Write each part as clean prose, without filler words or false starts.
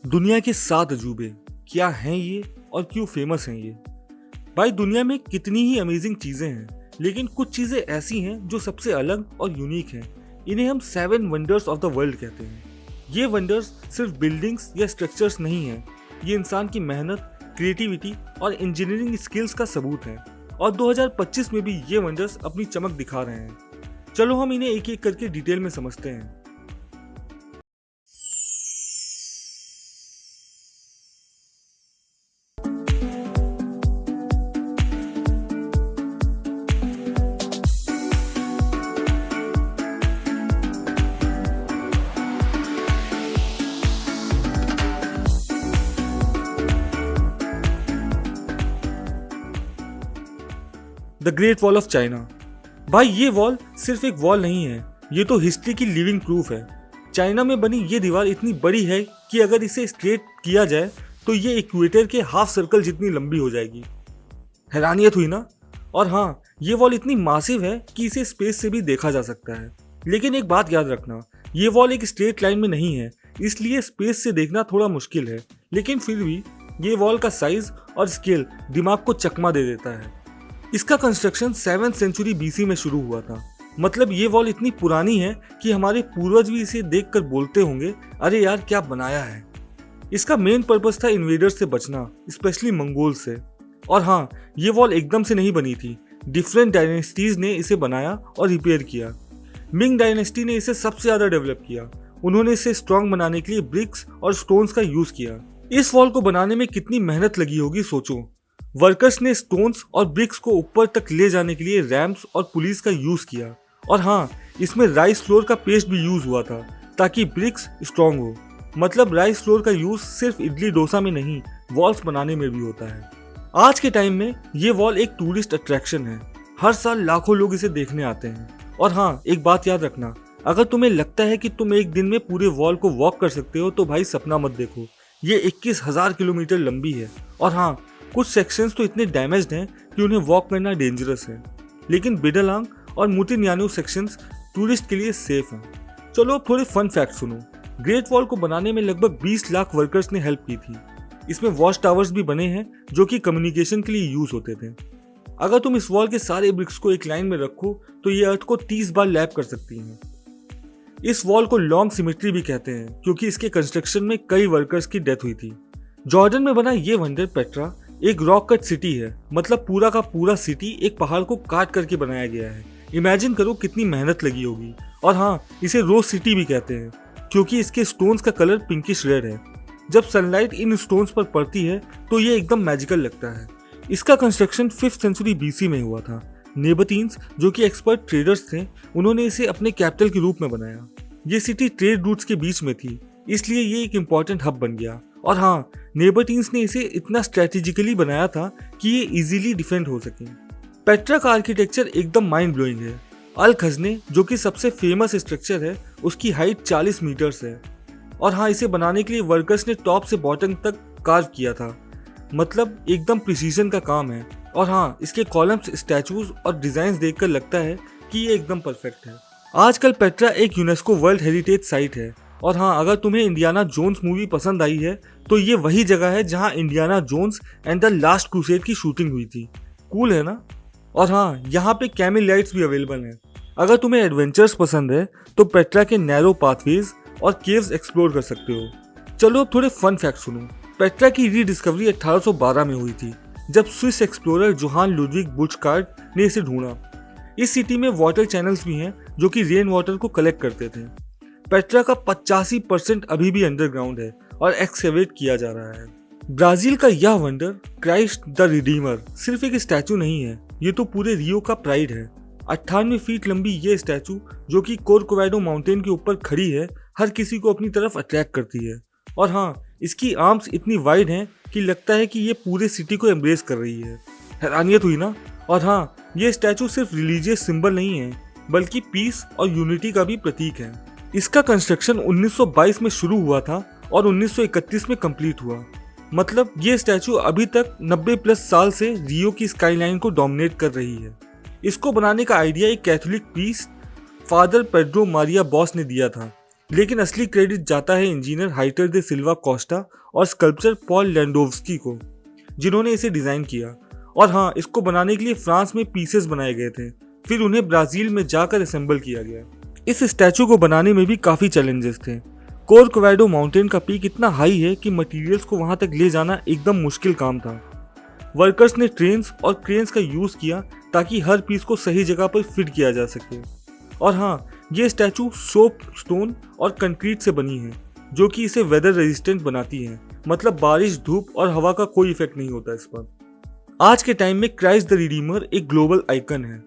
दुनिया के 7 अजूबे क्या हैं ये और क्यों फेमस हैं ये? भाई दुनिया में कितनी ही अमेजिंग चीजें हैं, लेकिन कुछ चीजें ऐसी हैं जो सबसे अलग और यूनिक हैं। इन्हें हम 7 वंडर्स ऑफ द वर्ल्ड कहते हैं। ये वंडर्स सिर्फ बिल्डिंग्स या स्ट्रक्चर्स नहीं हैं, ये इंसान की मेहनत, क्रिएटिविटी और इंजीनियरिंग स्किल्स का सबूत है। और 2025 में भी ये वंडर्स अपनी चमक दिखा रहे हैं। चलो हम इन्हें एक एक करके डिटेल में समझते हैं। The great wall of China. भाई ये वॉल सिर्फ एक वॉल नहीं है, ये तो हिस्ट्री की लिविंग प्रूफ है। चाइना में बनी ये दीवार इतनी बड़ी है कि अगर इसे स्ट्रेट किया जाए तो ये इक्वेटर के हाफ सर्कल जितनी लंबी हो जाएगी। हैरानियत हुई ना? और हाँ, ये वॉल इतनी मासिव है कि इसे स्पेस से भी देखा जा सकता है। लेकिन एक बात याद रखना, ये वॉल एक स्ट्रेट लाइन में नहीं है, इसलिए स्पेस से देखना थोड़ा मुश्किल है। लेकिन फिर भी ये वॉल का साइज और स्केल दिमाग को चकमा दे देता है। इसका कंस्ट्रक्शन 7th सेंचुरी BC में शुरू हुआ था। मतलब ये वॉल इतनी पुरानी है कि हमारे पूर्वज भी इसे देखकर बोलते होंगे, अरे यार क्या बनाया है। इसका मेन पर्पस था इन्वेडर से बचना, स्पेशली मंगोल से। और हाँ, ये वॉल एकदम से नहीं बनी थी, डिफरेंट डायनेस्टीज ने इसे बनाया और रिपेयर किया। मिंग डायनेस्टी ने इसे सबसे ज्यादा डेवलप किया। उन्होंने इसे स्ट्रॉन्ग बनाने के लिए ब्रिक्स और स्टोन्स का यूज किया। इस वॉल को बनाने में कितनी मेहनत लगी होगी सोचो। वर्कर्स ने स्टोन्स और ब्रिक्स को ऊपर तक ले जाने के लिए रैम्प्स और पुलिस का यूज किया। और हाँ, इसमें राइस फ्लोर का पेस्ट भी यूज हुआ था ताकि ब्रिक्स स्ट्रॉन्ग हो। मतलब राइस फ्लोर का यूज सिर्फ इडली डोसा में नहीं, वॉल्स बनाने में भी होता है। आज के टाइम में ये वॉल एक टूरिस्ट अट्रैक्शन है। हर साल लाखों लोग इसे देखने आते हैं। और हाँ, एक बात याद रखना, अगर तुम्हें लगता है कि तुम एक दिन में पूरे वॉल को वॉक कर सकते हो तो भाई सपना मत देखो। ये 21,000 किलोमीटर लंबी है। और हाँ, कुछ सेक्शंस तो इतने डैमेज्ड हैं कि उन्हें वॉक करना डेंजरस है। लेकिन बिडलांग और मुतिन्यानु सेक्शंस टूरिस्ट के लिए सेफ हैं। चलो अब थोड़े फन फैक्ट सुनो। ग्रेट वॉल को बनाने में लगभग 20 लाख वर्कर्स ने हेल्प की थी। इसमें वॉच टावर्स भी बने हैं जो कि कम्युनिकेशन के लिए यूज होते थे। अगर तुम इस वॉल के सारे ब्रिक्स को एक लाइन में रखो तो ये अर्थ को 30 बार लैप कर सकती हैं। इस वॉल को लॉन्ग सिमेट्री भी कहते हैं क्योंकि इसके कंस्ट्रक्शन में कई वर्कर्स की डेथ हुई थी। जॉर्डन में बना ये वंडर पेट्रा एक रॉक कट सिटी है। मतलब पूरा का पूरा सिटी एक पहाड़ को काट करके बनाया गया है। इमेजिन करो कितनी मेहनत लगी होगी। और हाँ, इसे रोज सिटी भी कहते हैं क्योंकि इसके स्टोन्स का कलर पिंकिश रेड है। जब सनलाइट इन स्टोन्स पर पड़ती है तो ये एकदम मैजिकल लगता है। इसका कंस्ट्रक्शन 5th सेंचुरी BC में हुआ था। नेबातीन्स जो कि एक्सपर्ट ट्रेडर्स थे, उन्होंने इसे अपने कैपिटल के रूप में बनाया। ये सिटी ट्रेड रूट्स के बीच में थी, इसलिए ये एक इम्पॉर्टेंट हब बन गया। और हाँ, नेबाटीन्स ने इसे इतना स्ट्रेटेजिकली बनाया था कि ये इजीली डिफेंड हो सके। पेट्रा का आर्किटेक्चर एकदम माइंड ब्लोइंग है। अल खजने जो कि सबसे फेमस स्ट्रक्चर है, उसकी हाइट 40 मीटर्स है। और हाँ, इसे बनाने के लिए वर्कर्स ने टॉप से बॉटम तक कार्व किया था। मतलब एकदम प्रिसीजन का काम है। और हाँ, इसके कॉलम्स, स्टैचूज और डिजाइन देखकर लगता है कि ये एकदम परफेक्ट है। आजकल पेट्रा एक यूनेस्को वर्ल्ड हेरिटेज साइट है। और हाँ, अगर तुम्हें इंडियाना जोन्स मूवी पसंद आई है तो ये वही जगह है जहाँ Indiana Jones and the Last Crusade की शूटिंग हुई थी। कूल है ना? और हाँ, यहाँ पे कैमिल राइड्स भी अवेलेबल हैं। अगर तुम्हें एडवेंचर्स पसंद है तो पेट्रा के नैरो पाथवेज और केव्स एक्सप्लोर कर सकते हो। चलो अब थोड़े फन फैक्ट सुनो। पेट्रा की रीडिस्कवरी 1812 में हुई थी जब स्विस एक्सप्लोरर जोहान लुडविग बुर्चकार्ट ने इसे ढूंढा। इस सिटी में वाटर चैनल्स भी हैं जो कि रेन वाटर को कलेक्ट करते थे। पेट्रा का 85% अभी भी अंडरग्राउंड है और एक्सकेवेट किया जा रहा है। ब्राजील का यह वंडर क्राइस्ट द रिडीमर सिर्फ एक स्टैचू नहीं है, ये तो पूरे रियो का प्राइड है। 98 फीट लंबी ये स्टैचू जो कि कोरकोवाडो माउंटेन के ऊपर खड़ी है, हर किसी को अपनी तरफ अट्रैक्ट करती है। और हाँ, इसकी आर्म्स इतनी वाइड हैं कि लगता है कि ये पूरे सिटी को एम्ब्रेस कर रही है। हैरानियत हुई ना? और हाँ, ये स्टैचू सिर्फ रिलीजियस सिंबल नहीं है बल्कि पीस और यूनिटी का भी प्रतीक है। इसका कंस्ट्रक्शन 1922 में शुरू हुआ था और 1931 में कंप्लीट हुआ। मतलब ये स्टैचू अभी तक 90+ साल से रियो की स्काईलाइन को डोमिनेट कर रही है। इसको बनाने का आइडिया एक Catholic priest father Pedro Maria boss ने दिया था। लेकिन असली क्रेडिट जाता है इंजीनियर हाइटर दे सिल्वा कोस्टा और स्कल्पचर पॉल लैंडोव्स्की को, जिन्होंने इसे डिजाइन किया। और हाँ, इसको बनाने के लिए फ्रांस में पीसेस बनाए गए थे, फिर उन्हें ब्राजील में जाकर असेंबल किया गया। इस स्टैचू को बनाने में भी काफी चैलेंजेस थे। कोर्कोवाडो माउंटेन का पीक इतना हाई है कि मटेरियल्स को वहां तक ले जाना एकदम मुश्किल काम था। वर्कर्स ने ट्रेन्स और क्रेन्स का यूज किया ताकि हर पीस को सही जगह पर फिट किया जा सके। और हाँ, ये स्टैचू सोप स्टोन और कंक्रीट से बनी है, जो कि इसे वेदर रेजिस्टेंट बनाती है, मतलब बारिश, धूप और हवा का कोई इफेक्ट नहीं होता इस पर। आज के टाइम में क्राइस्ट द रिडीमर एक ग्लोबल आइकन है।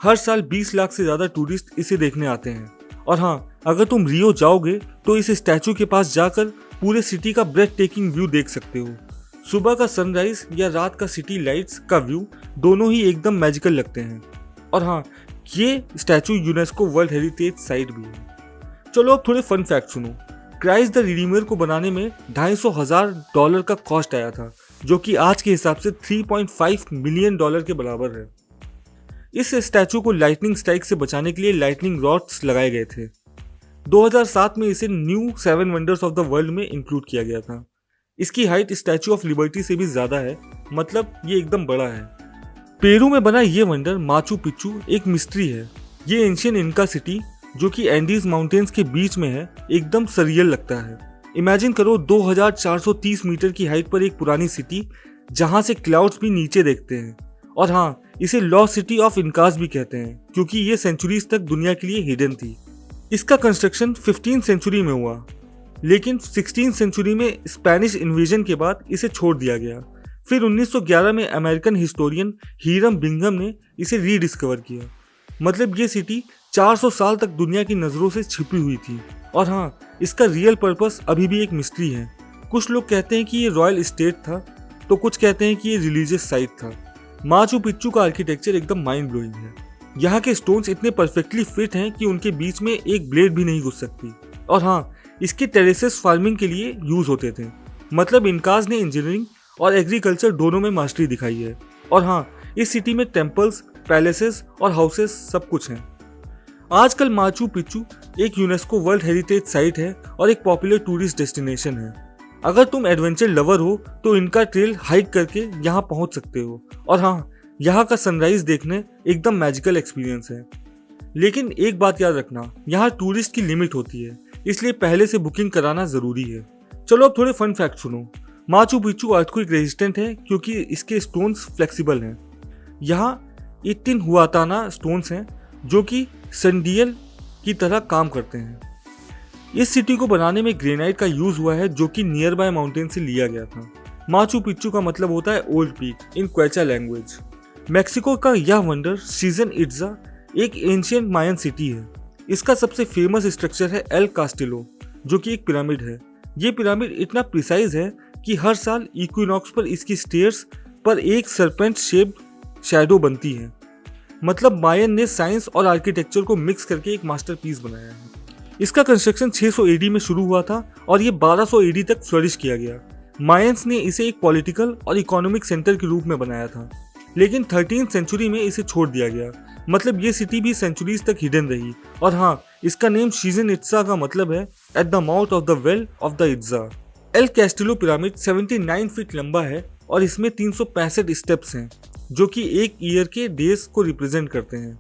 हर साल 20 लाख से ज्यादा टूरिस्ट इसे देखने आते हैं। और हाँ, अगर तुम रियो जाओगे तो इस स्टैचू के पास जाकर पूरे सिटी का ब्रेथ टेकिंग व्यू देख सकते हो। सुबह का सनराइज या रात का सिटी लाइट्स का व्यू दोनों ही एकदम मैजिकल लगते हैं। और हाँ, ये statue UNESCO world heritage site भी है। चलो अब थोड़े फन फैक्ट सुनो। क्राइस्ट द रिडीमर को बनाने में $250,000 का कॉस्ट आया था, जो कि आज के हिसाब से $3.5 मिलियन के बराबर है। इस स्टैचू को लाइटनिंग स्ट्राइक से बचाने के लिए लाइटनिंग रॉड्स लगाए गए थे। 2007 में इसे new 7 wonders of the world में इंक्लूड किया गया था। इसकी हाइट स्टैचू ऑफ लिबर्टी से भी ज्यादा है, मतलब ये एकदम बड़ा है। पेरू में बना ये वंडर माचू पिच्चू एक मिस्ट्री है। ये एंशियंट इनका सिटी, जो कि एंडीज माउंटेन्स के बीच में है, एकदम सरियल लगता है। इमेजिन करो 2430 मीटर की हाइट पर एक पुरानी सिटी, जहां से क्लाउड्स भी नीचे देखते हैं। और हाँ, इसे लॉस्ट सिटी ऑफ इनकास भी कहते हैं, क्योंकि ये सेंचुरीज तक दुनिया के लिए हिडन थी। इसका कंस्ट्रक्शन 15th सेंचुरी में हुआ, लेकिन 16th सेंचुरी में स्पेनिश इन्वेजन के बाद इसे छोड़ दिया गया। फिर 1911 में अमेरिकन हिस्टोरियन हीरम बिंघम ने इसे रीडिस्कवर किया। मतलब ये सिटी 400 साल तक दुनिया की नज़रों से छिपी हुई थी। और हाँ, इसका रियल पर्पस अभी भी एक मिस्ट्री है। कुछ लोग कहते हैं कि ये रॉयल एस्टेट था, तो कुछ कहते हैं कि ये रिलीजियस साइट था। माचू पिच्चू का आर्किटेक्चर एकदम माइंड ब्लोइंग है। यहाँ के स्टोन्स इतने परफेक्टली फिट हैं कि उनके बीच में एक ब्लेड भी नहीं घुस सकती। और हाँ, इसके टेरेसेस फार्मिंग के लिए यूज होते थे। मतलब इनकाज ने इंजीनियरिंग और एग्रीकल्चर दोनों में मास्टरी दिखाई है। और हाँ, इस सिटी में टेम्पल्स, पैलेसेस और हाउसेस सब कुछ हैं। आजकल माचू पिच्चू एक यूनेस्को वर्ल्ड हेरिटेज साइट है और एक पॉपुलर टूरिस्ट डेस्टिनेशन है। अगर तुम एडवेंचर लवर हो तो इनका ट्रेल हाइक करके यहाँ पहुँच सकते हो। और हाँ, यहाँ का सनराइज देखने एकदम मैजिकल एक्सपीरियंस है। लेकिन एक बात याद रखना, यहाँ टूरिस्ट की लिमिट होती है, इसलिए पहले से बुकिंग कराना जरूरी है। चलो अब थोड़े फन फैक्ट सुनो। माचू पिच्चू अर्थक्वेक रेजिस्टेंट है क्योंकि इसके स्टोन्स फ्लेक्सिबल हैं। यहाँ 18 हुआताना स्टोन्स हैं जो कि सैंडियल की तरह काम करते हैं। इस सिटी को बनाने में ग्रेनाइट का यूज हुआ है, जो कि नियर बाय माउंटेन से लिया गया था। माचू पिच्चू का मतलब होता है old peak in Quechua language. Mexico का यह वंडर चिचेन इट्जा एक एंशिएंट मायन सिटी है। इसका सबसे फेमस स्ट्रक्चर है एल कास्टिलो, जो कि एक पिरामिड है। ये पिरामिड इतना प्रिसाइज है कि हर साल इक्विनॉक्स पर इसकी स्टेयर्स पर एक सरपेंट शेप्ड शैडो बनती है। मतलब मायन ने साइंस और आर्किटेक्चर को मिक्स करके एक मास्टरपीस बनाया है। इसका कंस्ट्रक्शन 600 AD में शुरू हुआ था और ये 1200 AD तक फ्लरिश किया गया। मायंस ने इसे एक पॉलिटिकल और इकोनॉमिक सेंटर के रूप में बनाया था, लेकिन 13th सेंचुरी में इसे छोड़ दिया गया। मतलब ये सिटी भी सेंचुरीज तक हिडन रही। और हाँ, इसका नेम चिचेन इट्जा का मतलब है at the mouth of the well of the Itza. L Castillo pyramid 79 feet लंबा है और इसमें 365 स्टेप्स हैं, जो कि एक ईयर के डेज को रिप्रेजेंट करते हैं।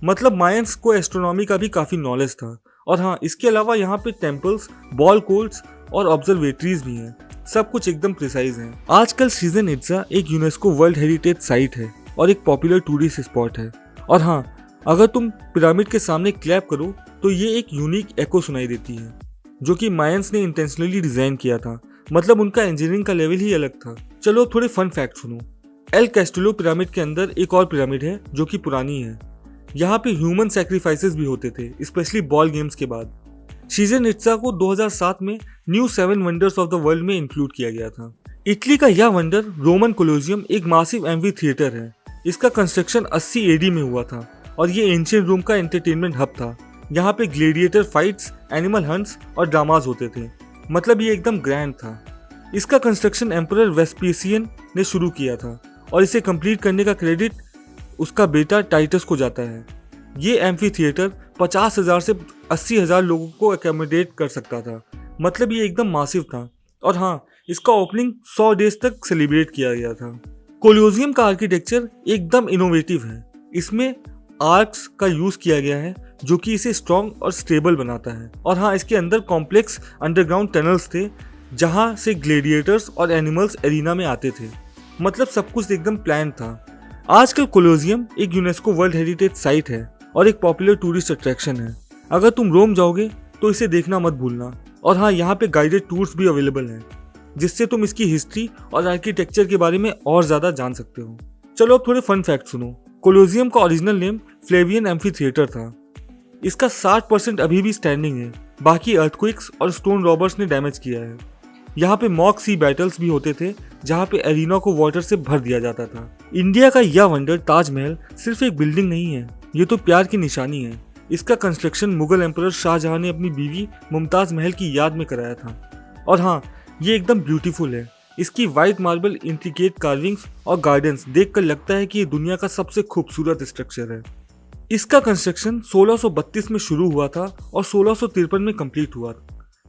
मतलब मायंस को एस्ट्रोनॉमी का भी काफी नॉलेज था। और हाँ, इसके अलावा यहाँ पे टेम्पल्स, बॉल कोर्ट्स और ऑब्जर्वेटरीज भी हैं। सब कुछ एकदम प्रिसाइज है। आजकल चिचेन इट्जा एक यूनेस्को वर्ल्ड हेरिटेज साइट है और एक पॉपुलर टूरिस्ट स्पॉट है। और हाँ, अगर तुम पिरामिड के सामने क्लैप करो तो ये एक यूनिक एको सुनाई देती है, जो कि मायंस ने इंटेंशनली डिजाइन किया था। मतलब उनका इंजीनियरिंग का लेवल ही अलग था। चलो थोड़े फन फैक्ट सुनो। एल कैस्टिलो पिरामिड के अंदर एक और पिरामिड है जो कि पुरानी है। यहाँ पे ह्यूमन सैक्रिफाइसेस भी होते थे, स्पेशली बॉल गेम्स के बाद। चिचेन इट्जा को 2007 में new 7 wonders of the world में इंक्लूड किया गया था। इटली का यह वंडर रोमन कोलोजियम एक मासिव एम्फी थिएटर है। इसका कंस्ट्रक्शन 80 AD में हुआ था और ये एंशिएंट रोम का एंटरटेनमेंट हब था। यहाँ पे ग्लेडिएटर फाइट्स, एनिमल हंट्स और ड्रामाज होते थे। मतलब ये एकदम ग्रैंड था। इसका कंस्ट्रक्शन एम्परर वेस्पेसियन ने शुरू किया था और इसे कंप्लीट करने का क्रेडिट उसका बेटा टाइटस को जाता है। ये एम्फी थिएटर 50,000 से 80,000 लोगों को एकोमोडेट कर सकता था। मतलब ये एकदम मासिव था। और हाँ, इसका ओपनिंग 100 डेज तक सेलिब्रेट किया गया था। कोलोसियम का आर्किटेक्चर एकदम इनोवेटिव है। इसमें आर्क्स का यूज किया गया है जो कि इसे स्ट्रॉन्ग और स्टेबल बनाता है। और हाँ, इसके अंदर कॉम्प्लेक्स अंडरग्राउंड टनल्स थे जहाँ से ग्लेडिएटर्स और एनिमल्स एरिना में आते थे। मतलब सब कुछ एकदम प्लान था। आजकल कोलोसियम एक यूनेस्को वर्ल्ड हेरिटेज साइट है और एक पॉपुलर टूरिस्ट अट्रैक्शन है। अगर तुम रोम जाओगे तो इसे देखना मत भूलना। और हाँ, यहाँ पे गाइडेड टूर्स भी अवेलेबल हैं जिससे तुम इसकी हिस्ट्री और आर्किटेक्चर के बारे में और ज़्यादा जान सकते हो। चलो अब थोड़े फन फैक्ट सुनो। कोलोसियम का ओरिजिनल नेम फ्लेवियन एम्फीथिएटर था। इसका 60% अभी भी स्टैंडिंग है, बाकी अर्थक्वेक्स और स्टोन रॉबर्स ने डैमेज किया है। यहाँ पे मॉक सी बैटल्स भी होते थे जहाँ पे एरिना को वाटर से भर दिया जाता था। इंडिया का यह वंडर ताजमहल सिर्फ एक बिल्डिंग नहीं है, ये तो प्यार की निशानी है। इसका कंस्ट्रक्शन मुगल एम्परर शाहजहां ने अपनी बीवी मुमताज महल की याद में कराया था। और हाँ, ये एकदम ब्यूटीफुल है। इसकी वाइट मार्बल इंट्रिकेट कार्विंग्स और गार्डन्स देखकर लगता है कि ये दुनिया का सबसे खूबसूरत स्ट्रक्चर है। इसका कंस्ट्रक्शन 1632 में शुरू हुआ था और 1653 में कंप्लीट हुआ।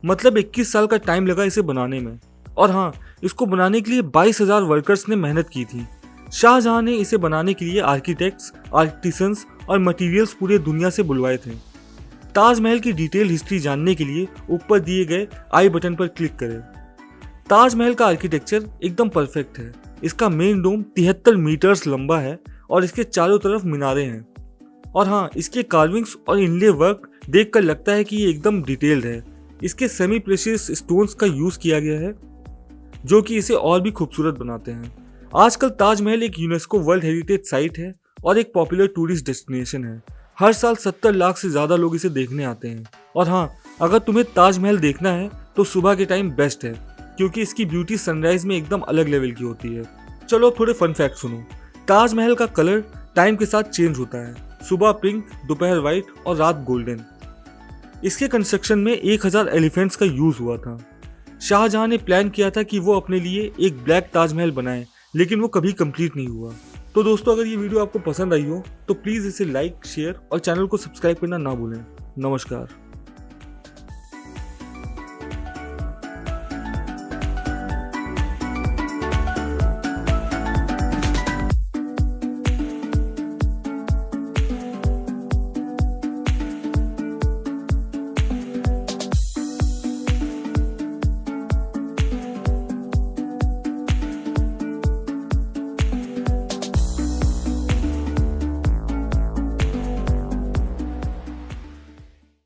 मतलब 21 साल का टाइम लगा इसे बनाने में। और हाँ, इसको बनाने के लिए 22,000 वर्कर्स ने मेहनत की थी। शाहजहां ने इसे बनाने के लिए आर्किटेक्ट्स, आर्टिसंस और मटेरियल्स पूरे दुनिया से बुलवाए थे। ताजमहल की डिटेल हिस्ट्री जानने के लिए ऊपर दिए गए आई बटन पर क्लिक करें। ताजमहल का आर्किटेक्चर एकदम परफेक्ट है। इसका मेन डोम 73 मीटर्स लंबा है और इसके चारों तरफ मीनारे हैं। और हाँ, इसके कार्विंग्स और इनले वर्क देखकर लगता है कि ये एकदम डिटेल्ड है। इसके सेमी प्रेशियस स्टोन्स का यूज किया गया है जो कि इसे और भी खूबसूरत बनाते हैं। आजकल ताजमहल एक यूनेस्को वर्ल्ड हेरिटेज साइट है और एक पॉपुलर टूरिस्ट डेस्टिनेशन है। हर साल 70 लाख से ज़्यादा लोग इसे देखने आते हैं। और हाँ, अगर तुम्हें ताजमहल देखना है तो सुबह के टाइम बेस्ट है क्योंकि इसकी ब्यूटी सनराइज में एकदम अलग लेवल की होती है। चलो थोड़े फन फैक्ट सुनो। ताजमहल का कलर टाइम के साथ चेंज होता है। सुबह पिंक, दोपहर व्हाइट और रात गोल्डन। इसके कंस्ट्रक्शन में 1000 एलिफेंट्स का यूज हुआ था। शाहजहां ने प्लान किया था कि वो अपने लिए एक ब्लैक ताजमहल बनाए, लेकिन वो कभी कंप्लीट नहीं हुआ। तो दोस्तों, अगर ये वीडियो आपको पसंद आई हो तो प्लीज़ इसे लाइक, शेयर और चैनल को सब्सक्राइब करना ना भूलें। नमस्कार।